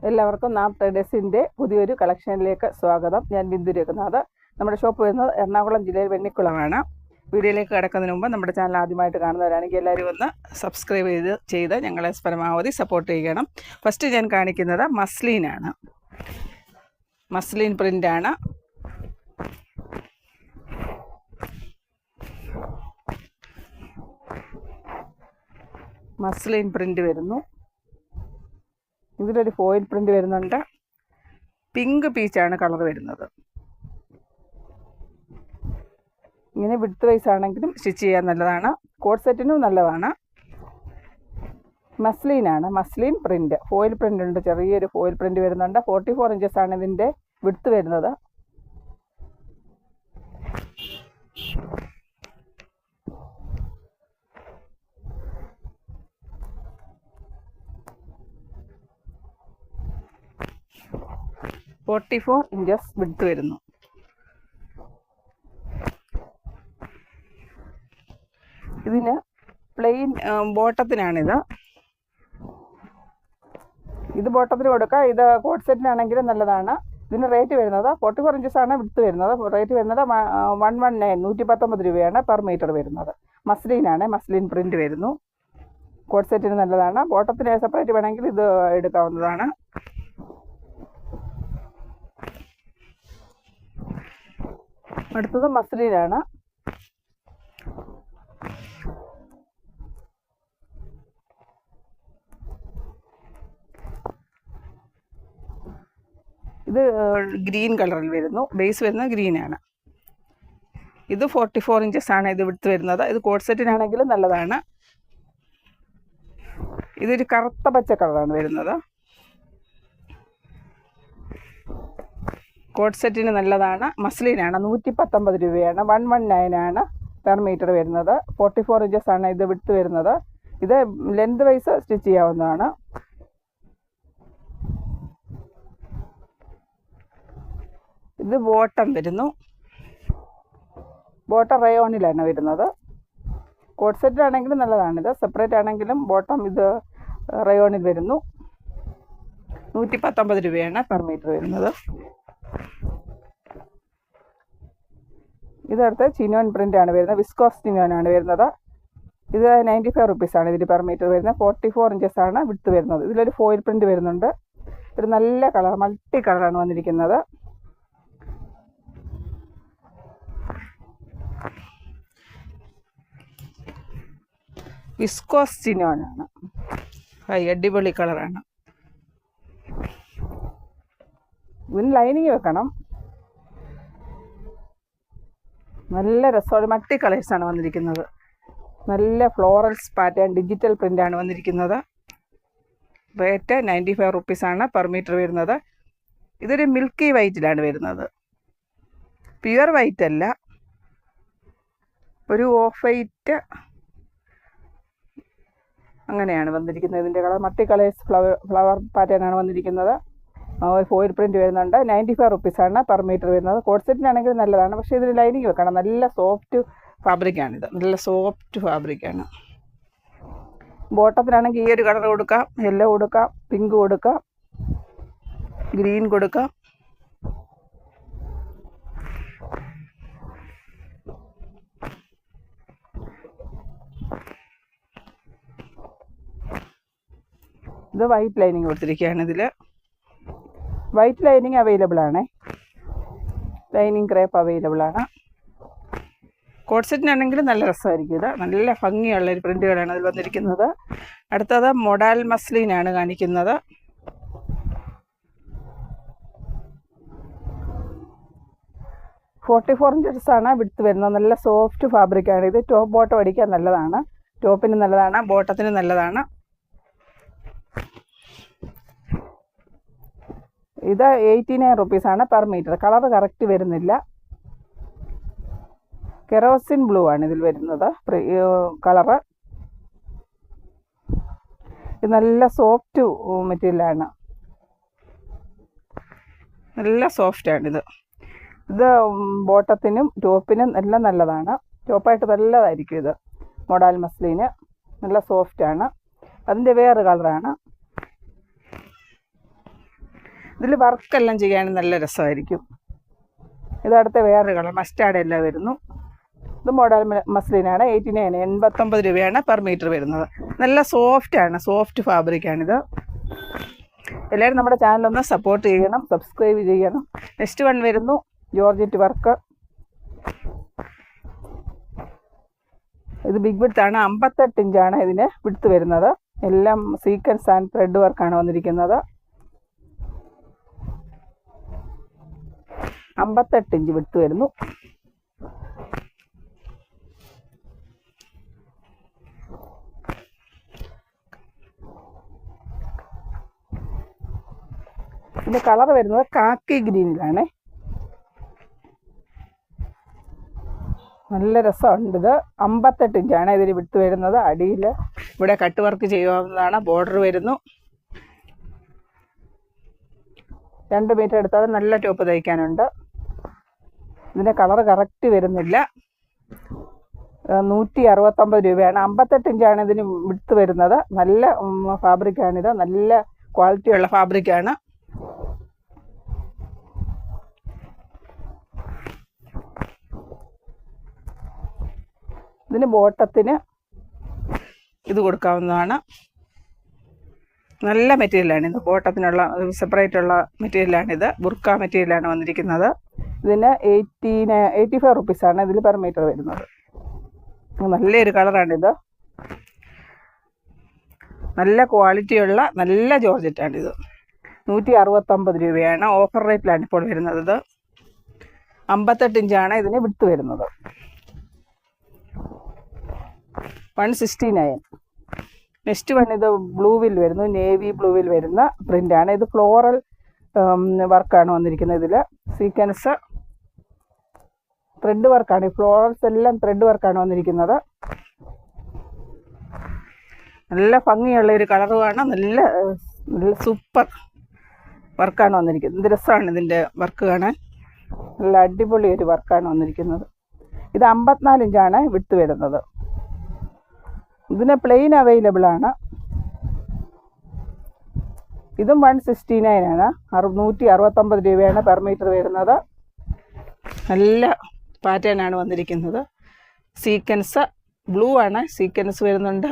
എല്ലാവർക്കും നാം ട്രേഡേഴ്സിൻ്റെ പുതിയൊരു കളക്ഷനിലേക്ക് സ്വാഗതം. ഞാൻ ബിന്ദു രഘുനാഥ്. നമ്മുടെ ഷോപ്പ് വരുന്നത് എറണാകുളം ജില്ലയിൽ വെണ്ണിക്കുളമാണ്. വീഡിയോയിലേക്ക് കിടക്കുന്നതിന് മുമ്പ് നമ്മുടെ ചാനൽ ആദ്യമായിട്ട് കാണുന്നവരാണെങ്കിൽ എല്ലാവരും ഒന്ന് സബ്സ്ക്രൈബ് ചെയ്ത് ഞങ്ങളെ പരമാവധി സപ്പോർട്ട് ചെയ്യണം. ഫസ്റ്റ് ഞാൻ കാണിക്കുന്നത് മസ്ലിനാണ്. മസ്ലിൻ പ്രിൻ്റാണ്. മസ്ലിൻ പ്രിൻ്റ് വരുന്നു. ഇതിലൊരു ഫോയിൽ പ്രിൻ്റ് വരുന്നുണ്ട്. പിങ്ക് പീച്ചാണ് കളർ വരുന്നത്. ഇങ്ങനെ വിഡ്ത്ത് വൈസ് ആണെങ്കിലും സ്റ്റിച്ച് ചെയ്യാൻ നല്ലതാണ്. കോട്ട് സെറ്റിനും നല്ലതാണ്. മസ്ലിനാണ്. മസ്ലിൻ പ്രിൻ്റ്, ഫോയിൽ പ്രിൻ്റ് ഉണ്ട്. ചെറിയൊരു ഫോയിൽ പ്രിൻ്റ് വരുന്നുണ്ട്. 44 ഇഞ്ചസ് ആണ് ഇതിൻ്റെ വിഡ്ത്ത് വരുന്നത്. ഇഞ്ചസ് വിഡ്ത്ത് വരുന്നു. ഇതിന് പ്ലെയിൻ ബോട്ടത്തിനാണിത്. ഇത് ബോട്ടത്തിന് കൊടുക്കുക. ഇത് കോട്ട് സെറ്റിനാണെങ്കിലും നല്ലതാണ്. ഇതിന് റേറ്റ് വരുന്നത് 44 ഇഞ്ചസ് ആണ് വിഡ്ത്ത് വരുന്നത്. റേറ്റ് വരുന്നത് 119, 119 രൂപയാണ് പെർ മീറ്റർ വരുന്നത്. മസ്ലിനാണ്. മസ്ലിൻ പ്രിൻ്റ് വരുന്നു. കോട്ട് സെറ്റിന് നല്ലതാണ്. ബോട്ടത്തിന് സെപ്പറേറ്റ് വേണമെങ്കിൽ ഇത് എടുക്കാവുന്നതാണ്. അടുത്തത് മസ്ലിനാണ്. ഇത് ഗ്രീൻ കളറിൽ വരുന്നു. ബേസ് വരുന്നത് ഗ്രീനാണ്. ഇത് 44 ഇഞ്ചസ് ആണ് ഇത് വിഡ്ത്ത് വരുന്നത്. ഇത് കോട്ട് സെറ്റിനാണെങ്കിലും നല്ലതാണ്. ഇതൊരു കറുത്ത പച്ച കളറാണ് വരുന്നത്. കോട്ട് സെറ്റിന് നല്ലതാണ്. മസ്ലിനാണ്. 119 രൂപയാണ്. 119 ആണ് പെർ മീറ്റർ വരുന്നത്. 44 ഇഞ്ചസ് ആണ് ഇത് വിഡ്ത്ത് വരുന്നത്. ഇത് ലെന്ത് വൈസ് സ്റ്റിച്ച് ചെയ്യാവുന്നതാണ്. ഇത് ബോട്ടം വരുന്നു. ബോട്ടം റയോണിലാണ് വരുന്നത്. കോട്ട് സെറ്റിലാണെങ്കിലും നല്ലതാണിത്. സെപ്പറേറ്റ് ആണെങ്കിലും ബോട്ടം ഇത് റയോണിൽ വരുന്നു. 119 രൂപയാണ് പെർ മീറ്റർ വരുന്നത്. ഇതടുത്ത് ചിനോൻ പ്രിൻ്റ് ആണ് വരുന്നത്. വിസ്കോസ് ചിനോൻ ആണ് വരുന്നത്. ഇത് 95 റുപ്പീസാണ് ഇതിന് പെർ മീറ്റർ വരുന്നത്. 44 ഇഞ്ചസ് ആണ് വിഡ്ത്ത് വരുന്നത്. ഇതിലൊരു ഫോയിൽ പ്രിൻ്റ് വരുന്നുണ്ട്. ഒരു നല്ല കളർ, മൾട്ടി കളറാണ് വന്നിരിക്കുന്നത്. വിസ്കോസ് ചിനോനാണ്. അടിപൊളി കളറാണ്. ഇതിന് ലൈനിങ് വെക്കണം. നല്ല രസമാണ്. മൾട്ടി കളേഴ്സാണ് വന്നിരിക്കുന്നത്. നല്ല ഫ്ലോറൽസ് പാറ്റേൺ ഡിജിറ്റൽ പ്രിൻ്റാണ് വന്നിരിക്കുന്നത്. റേറ്റ് 95 റുപ്പീസാണ് പെർ മീറ്റർ വരുന്നത്. ഇതൊരു മിൽക്കി വൈറ്റിലാണ് വരുന്നത്. പ്യുവർ വൈറ്റ് അല്ല, ഒരു ഓഫ് വൈറ്റ് അങ്ങനെയാണ് വന്നിരിക്കുന്നത്. ഇതിൻ്റെ colour multi colours flower pattern ആണ് വന്നിരിക്കുന്നത്. ഫോയിൽ പ്രിൻ്റ് വരുന്നുണ്ട്. 95 റുപ്പീസാണ് പെർ മീറ്റർ വരുന്നത്. കോട്ട് സെറ്റിനാണെങ്കിൽ നല്ലതാണ്. പക്ഷേ ഇതിൽ ലൈനിങ് വെക്കണം. നല്ല സോഫ്റ്റ് ഫാബ്രിക്കാണിത്. നല്ല സോഫ്റ്റ് ഫാബ്രിക്കാണ്. ബോട്ടത്തിനാണെങ്കിൽ ഈ ഒരു കളർ കൊടുക്കാം, യെല്ലോ കൊടുക്കാം, പിങ്ക് കൊടുക്കാം, ഗ്രീൻ കൊടുക്കാം. ഇത് വൈറ്റ് ലൈനിങ് കൊടുത്തിരിക്കുകയാണ്. ഇതിൽ വൈറ്റ് ലൈനിങ് അവൈലബിൾ ആണ്. ലൈനിങ് ക്രേപ്പ് അവൈലബിൾ ആണ്. കോട്ട് സെറ്റിനാണെങ്കിൽ നല്ല രസമായിരിക്കും. ഇത് നല്ല ഭംഗിയുള്ളൊരു പ്രിൻ്റുകളാണ് അതിൽ വന്നിരിക്കുന്നത്. അടുത്തത് മൊഡാൽ മസ്ലിനാണ് കാണിക്കുന്നത്. ഇഞ്ചസ് ആണ് വിഡ്ത്ത് വരുന്നത്. നല്ല സോഫ്റ്റ് ഫാബ്രിക്കാണ് ഇത്. ടോപ്പ് ബോട്ടം അടിക്കാൻ നല്ലതാണ്. ടോപ്പിന് നല്ലതാണ്, ബോട്ടത്തിന് നല്ലതാണ്. ഇത് 89 റുപ്പീസാണ് പെർ മീറ്റർ. കളർ കറക്റ്റ് വരുന്നില്ല. കെറോസിൻ ബ്ലൂ ആണ് ഇതിൽ വരുന്നത് കളറ്. ഇത് നല്ല സോഫ്റ്റ് മെറ്റീരിയലാണ്. നല്ല സോഫ്റ്റാണിത്. ഇത് ബോട്ടത്തിനും ടോപ്പിനും എല്ലാം നല്ലതാണ്. ടോപ്പായിട്ട് നല്ലതായിരിക്കും ഇത്. മൊഡാൽ മസ്ലിന് നല്ല സോഫ്റ്റാണ്. അതിൻ്റെ വേറെ കളറാണ്. ഇതിൽ വർക്കെല്ലാം ചെയ്യാനും നല്ല രസമായിരിക്കും. ഇത് അടുത്ത വേറൊരു കളർ മസ്റ്റാർഡ് എല്ലാം വരുന്നു. ഇത് മോഡൽ മസ്ലിനാണ്. 89 89 രൂപയാണ് പെർ മീറ്റർ വരുന്നത്. നല്ല സോഫ്റ്റാണ്, സോഫ്റ്റ് ഫാബ്രിക്കാണിത്. എല്ലാവരും നമ്മുടെ ചാനലൊന്ന് സപ്പോർട്ട് ചെയ്യണം, സബ്സ്ക്രൈബ് ചെയ്യണം. നെക്സ്റ്റ് വൺ വരുന്നു ജോർജറ്റ് വർക്ക്. ഇത് ബിഗ് വിഡ്ത്ത് ആണ്. 58 ഇഞ്ചാണ് ഇതിന് വിഡ്ത്ത് വരുന്നത്. എല്ലാം സീക്വൻസ് ആൻഡ് ത്രെഡ് വർക്കാണ് വന്നിരിക്കുന്നത്. 58 ഇഞ്ച് വിഡ്ത്ത് വരുന്നു. ഇതിൻ്റെ കളർ വരുന്നത് കാക്കി ഗ്രീനിലാണ്. നല്ല രസമുണ്ട്. ഇത് 58 ഇഞ്ചാണ് ഇതിന് വിട്ട് വരുന്നത്. അടിയിൽ ഇവിടെ കട്ട് വർക്ക് ചെയ്യാവുന്നതാണ്. ബോർഡർ വരുന്നു. 2 മീറ്റർ എടുത്താൽ നല്ല ടോപ്പ് തയ്ക്കാനുണ്ട്. ഇതിൻ്റെ കളർ കറക്റ്റ് വരുന്നില്ല. 169 രൂപയാണ്. 58 ഇഞ്ചാണ് ഇതിന് വിട്ട് വരുന്നത്. നല്ല ഫാബ്രിക്കാണിത്, നല്ല ക്വാളിറ്റിയുള്ള ഫാബ്രിക്കാണ്. ഇതിന് ബോട്ടത്തിന് ഇത് കൊടുക്കാവുന്നതാണ്. നല്ല മെറ്റീരിയലാണിത്. ബോട്ടത്തിനുള്ള സെപ്പറേറ്റ് ഉള്ള മെറ്റീരിയലാണിത്. ബുർക്ക മെറ്റീരിയലാണ് വന്നിരിക്കുന്നത്. ഇതിന് 85 റുപ്പീസാണ് ഇതിൽ പെർ മീറ്റർ വരുന്നത്. നല്ലൊരു കളറാണിത്. നല്ല ക്വാളിറ്റിയുള്ള നല്ല ജോർജറ്റാണിത്. 169 രൂപയാണ്. ഓഫർ റേറ്റിലാണ് ഇപ്പോൾ വരുന്നത്. ഇത് 58 ഇഞ്ചാണ് ഇതിന് വിട്ട് വരുന്നത്. 169. നെക്സ്റ്റ് വൺ ഇത് ബ്ലൂവിൽ വരുന്നു. നേവി ബ്ലൂവിൽ വരുന്ന പ്രിൻ്റാണ്. ഇത് ഫ്ലോറൽ വർക്കാണ് വന്നിരിക്കുന്നത്. ഇതിൽ സീക്വൻസ് ത്രെഡ് വർക്കാണ്. ഈ ഫ്ലോറൽസ് എല്ലാം ത്രെഡ് വർക്കാണ് വന്നിരിക്കുന്നത്. നല്ല ഭംഗിയുള്ള ഒരു കളറുമാണ്. നല്ല നല്ല സൂപ്പർ വർക്കാണ് വന്നിരിക്കുന്നത്. ഇത് രസമാണ് ഇതിൻ്റെ വർക്ക് കാണാൻ. നല്ല അടിപൊളി ഒരു വർക്കാണ് വന്നിരിക്കുന്നത്. ഇത് 54 ഇഞ്ചാണ് വിട്ട് വരുന്നത്. ഇതിന് പ്ലെയിൻ അവൈലബിൾ ആണ്. ഇതും 169 ആണ്. 169 രൂപയാണ് പെർ മീറ്റർ വരുന്നത്. നല്ല പാറ്റേൺ ആണ് വന്നിരിക്കുന്നത്. സീക്വൻസ് ബ്ലൂ ആണ് സീക്വൻസ് വരുന്നുണ്ട്.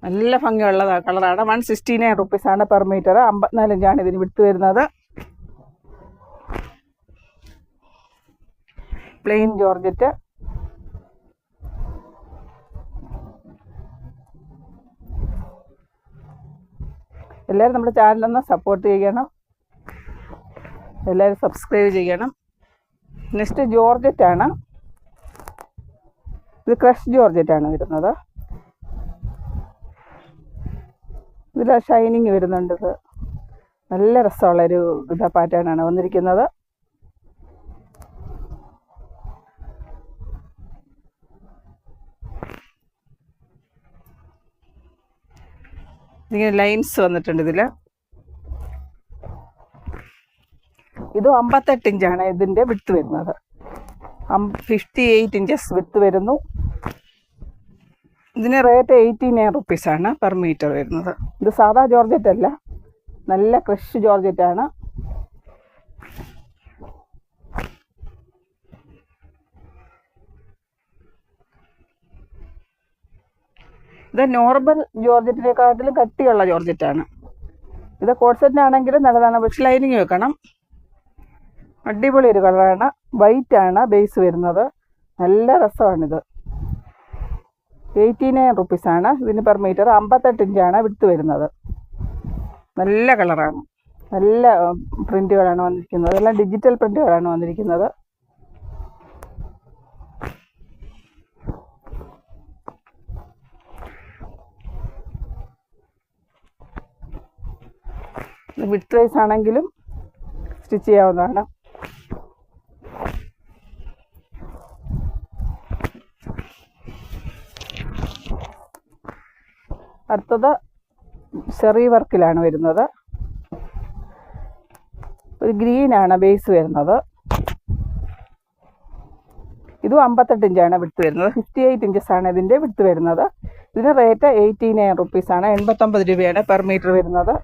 നല്ല ഭംഗിയുള്ള കളറാണ്. 169 റുപ്പീസാണ് പെർ മീറ്റർ. 54 ഇഞ്ചാണ് ഇതിന് വിട്ട് വരുന്നത്. Plain georgette. എല്ലാവരും നമ്മുടെ ചാനലൊന്ന് സപ്പോർട്ട് ചെയ്യണം, എല്ലാവരും സബ്സ്ക്രൈബ് ചെയ്യണം. നെക്സ്റ്റ് ജോർജറ്റാണ്. ഇത് ക്രഷ് ജോർജറ്റാണ് വരുന്നത്. ഇതിൽ ഷൈനിങ് വരുന്നുണ്ട്. ഇത് നല്ല രസമുള്ളൊരു പാറ്റേൺ ആണ് വന്നിരിക്കുന്നത്. ഇങ്ങനെ ലൈൻസ് വന്നിട്ടുണ്ട് ഇതിൽ. ഇത് 58 ഇഞ്ചാണ് ഇതിൻ്റെ വിട്ട് വരുന്നത്. 58 ഇഞ്ചസ് വിട്ട് വരുന്നു. ഇതിന് റേറ്റ് 89 റുപ്പീസാണ് പെർ മീറ്റർ വരുന്നത്. ഇത് സാധാ ജോർജറ്റ് അല്ല, നല്ല ക്രഷ് ജോർജറ്റാണ്. ഇത് നോർമൽ ജോർജറ്റിനെക്കാട്ടിലും കട്ടിയുള്ള ജോർജറ്റാണ്. ഇത് കോട്ട്സെറ്റിനാണെങ്കിലും നല്ലതാണ്, പക്ഷെ ലൈനിങ് വെക്കണം. അടിപൊളി ഒരു കളറാണ്. വൈറ്റ് ആണ് ബേസ് വരുന്നത്. നല്ല രസമാണിത്. 89 റുപ്പീസാണ് ഇതിന് പെർ മീറ്റർ. 58 ഇഞ്ചാണ് വിട്ട് വരുന്നത്. നല്ല കളറാണ്. നല്ല പ്രിൻറ്റുകളാണ് വന്നിരിക്കുന്നത്. എല്ലാം ഡിജിറ്റൽ പ്രിൻറ്റുകളാണ് വന്നിരിക്കുന്നത്. വിഡ്ത്ത് വൈസ് ആണെങ്കിലും സ്റ്റിച്ച് ചെയ്യാവുന്നതാണ്. അടുത്തത് ചെറി വർക്കിലാണ് വരുന്നത്. ഒരു ഗ്രീനാണ് ബേസ് വരുന്നത്. ഇതും 58 ഇഞ്ചാണ് വിഡ്ത്ത് വരുന്നത്. 58 ഇഞ്ചസാണ് ഇതിൻ്റെ വിഡ്ത്ത് വരുന്നത്. ഇതിന് റേറ്റ് 89 റുപ്പീസാണ്. 89 രൂപയാണ് പെർ മീറ്റർ വരുന്നത്.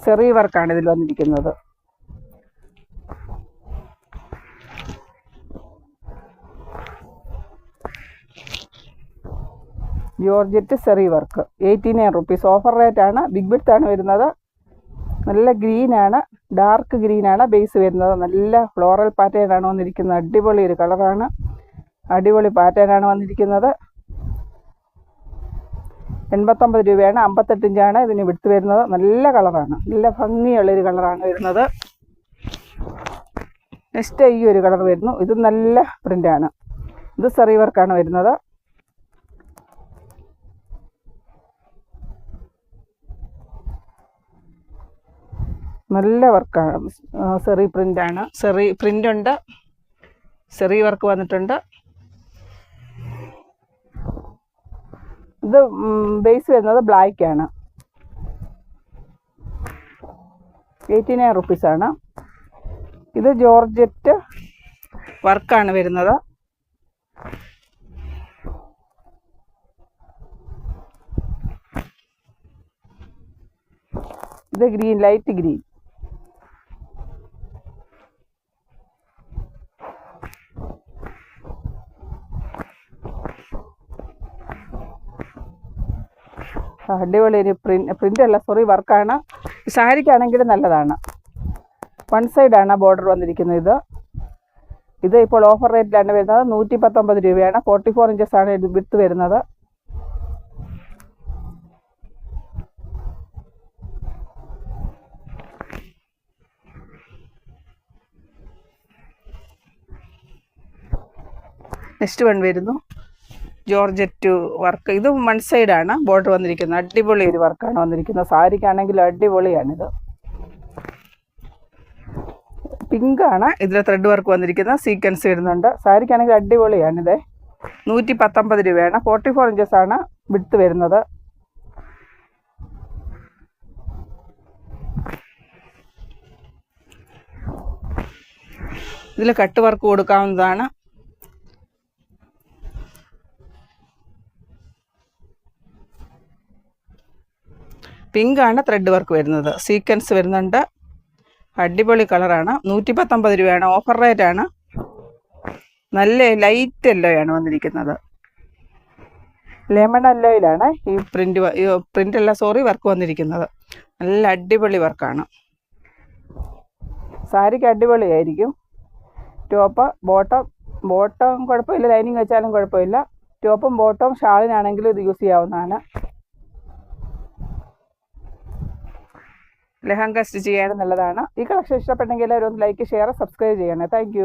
സെറി വർക്കാണ് ഇതിൽ വന്നിരിക്കുന്നത്. ജോർജറ്റ് സെറി വർക്ക് 89 റുപ്പീസ്. ഓഫർ റേറ്റാണ്. ബിഗ് ബിഡ്ത്താണ് വരുന്നത്. നല്ല ഗ്രീനാണ്, ഡാർക്ക് ഗ്രീനാണ് ബേസ് വരുന്നത്. നല്ല ഫ്ലോറൽ പാറ്റേൺ ആണ് വന്നിരിക്കുന്നത്. അടിപൊളി ഒരു കളറാണ്, അടിപൊളി പാറ്റേൺ ആണ് വന്നിരിക്കുന്നത്. 89 രൂപയാണ്. 58 ഇഞ്ചാണ് ഇതിന് വിടുത്ത് വരുന്നത്. നല്ല കളറാണ്, നല്ല ഭംഗിയുള്ളൊരു കളറാണ് വരുന്നത്. നെക്സ്റ്റ് ഈ ഒരു കളർ വരുന്നു. ഇത് നല്ല പ്രിൻ്റാണ്. ഇത് സെറി വർക്കാണ് വരുന്നത്. നല്ല വർക്കാണ്, സെറി പ്രിൻ്റാണ്. സെറി പ്രിൻ്റുണ്ട്, സെറി വർക്ക് വന്നിട്ടുണ്ട്. ഇത് ബേസ് വരുന്നത് ബ്ലാക്കാണ്. 89 റുപ്പീസാണ്. ഇത് ജോർജറ്റ് വർക്കാണ് വരുന്നത്. ഇത് ഗ്രീൻ, ലൈറ്റ് ഗ്രീൻ. അടിപൊളി ഒരു പ്രിൻ്റ് അല്ല, സോറി വർക്കാണ്. സാരിക്കാണെങ്കിലും നല്ലതാണ്. വൺ സൈഡാണ് ബോർഡർ വന്നിരിക്കുന്നത്. ഇത് ഇപ്പോൾ ഓഫർ റേറ്റിലാണ് വരുന്നത്. 119 രൂപയാണ്. 44 ഇഞ്ചസ് ആണ് ഇത് വിഡ്ത്ത് വരുന്നത്. നെക്സ്റ്റ് വൺ വരുന്നു ജോർജറ്റ് വർക്ക്. ഇത് വൺ സൈഡാണ് ബോർഡർ വന്നിരിക്കുന്നത്. അടിപൊളി ഒരു വർക്കാണ് വന്നിരിക്കുന്നത്. സാരിക്കാണെങ്കിലും അടിപൊളിയാണിത്. പിങ്കാണ് ഇതിൽ ത്രെഡ് വർക്ക് വന്നിരിക്കുന്നത്. സീക്വൻസ് വരുന്നുണ്ട്. സാരിക്കാണെങ്കിൽ അടിപൊളിയാണിത്. 119 രൂപയാണ്. 44 ഇഞ്ചസ് ആണ് വിഡ്ത്ത് വരുന്നത്. ഇതിൽ കട്ട് വർക്ക് കൊടുക്കാവുന്നതാണ്. പിങ്കാണ് ത്രെഡ് വർക്ക് വരുന്നത്. സീക്വൻസ് വരുന്നുണ്ട്. അടിപൊളി കളറാണ്. 119 രൂപയാണ്. ഓഫർ റേറ്റാണ്. നല്ല ലൈറ്റ് യെല്ലോയാണ് വന്നിരിക്കുന്നത്. ലെമൺ യെല്ലോയിലാണ് ഈ പ്രിൻ്റല്ല, സോറി, വർക്ക് വന്നിരിക്കുന്നത്. നല്ല അടിപൊളി വർക്കാണ്. സാരിക്ക് അടിപൊളിയായിരിക്കും. ടോപ്പ് ബോട്ടം കുഴപ്പമില്ല, ലൈനിങ് വെച്ചാലും കുഴപ്പമില്ല. ടോപ്പും ബോട്ടവും ഷാളിനാണെങ്കിലും ഇത് യൂസ് ചെയ്യാവുന്നതാണ്. ലെഹങ്ക സ്റ്റിച്ച് ചെയ്യാനും നല്ലതാണ്. ഈ കളക്ഷൻ ഇഷ്ടപ്പെട്ടെങ്കിൽ എല്ലാവരും ഒന്ന് ലൈക്ക്, ഷെയർ, സബ്സ്ക്രൈബ് ചെയ്യണേ. താങ്ക്